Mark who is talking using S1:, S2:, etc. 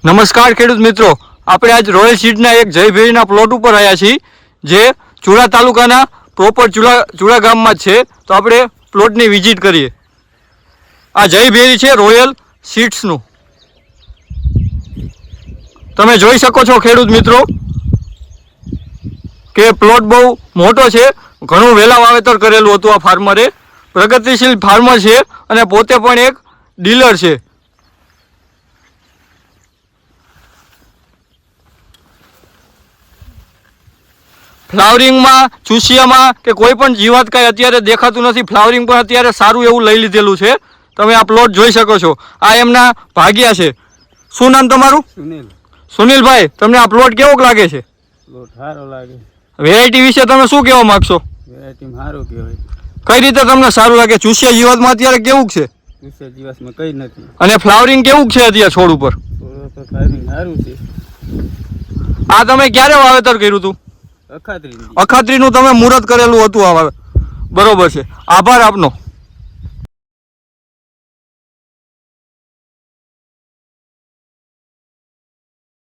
S1: નમસ્કાર ખેડૂત મિત્રો, આપણે આજ રોયલ સીડના એક જય ભેળીના પ્લોટ ઉપર આવ્યા છીએ જે ચુડા તાલુકાના પ્રોપર ચુડા ગામમાં જ છે. તો આપણે પ્લોટની વિઝિટ કરીએ. આ જય ભેળી છે રોયલ સીડ્સનું. તમે જોઈ શકો છો ખેડૂત મિત્રો કે પ્લોટ બહુ મોટો છે. ઘણું વહેલા વાવેતર કરેલું હતું આ ફાર્મરે. પ્રગતિશીલ ફાર્મર છે અને પોતે પણ એક ડીલર છે. ફ્લાવરિંગમાં ચૂસિયામાં કે કોઈ પણ જીવાત કાંઈ અત્યારે દેખાતું નથી. ફ્લાવરિંગ પણ અત્યારે સારું એવું લઈ લીધેલું છે. તમે આ પ્લોટ જોઈ શકો છો. આ એમના ભાગ્યા છે. શું નામ તમારું?
S2: સુનિલ.
S1: સુનિલભાઈ, તમને આ પ્લોટ કેવો લાગે છે?
S2: પ્લોટ સારો લાગે.
S1: વેરાયટી વિશે તમે શું કહેવા માંગશો?
S2: વેરાયટી સારું કહેવાય.
S1: કઈ રીતે તમને સારું લાગે? ચૂસિયા જીવાતમાં અત્યારે કેવું છે?
S2: વિશે દિવસમાં કઈ નથી.
S1: અને ફ્લાવરિંગ કેવું છે અત્યારે છોડ ઉપર?
S2: થોડો તો સારું છે.
S1: આ તમે ક્યારે વાવેતર કર્યું હતું?
S2: અખાત્રી.
S1: અખાત્રીનું તમે મુહૂર્ત કરેલું હતું આ. બરોબર છે. આભાર આપનો.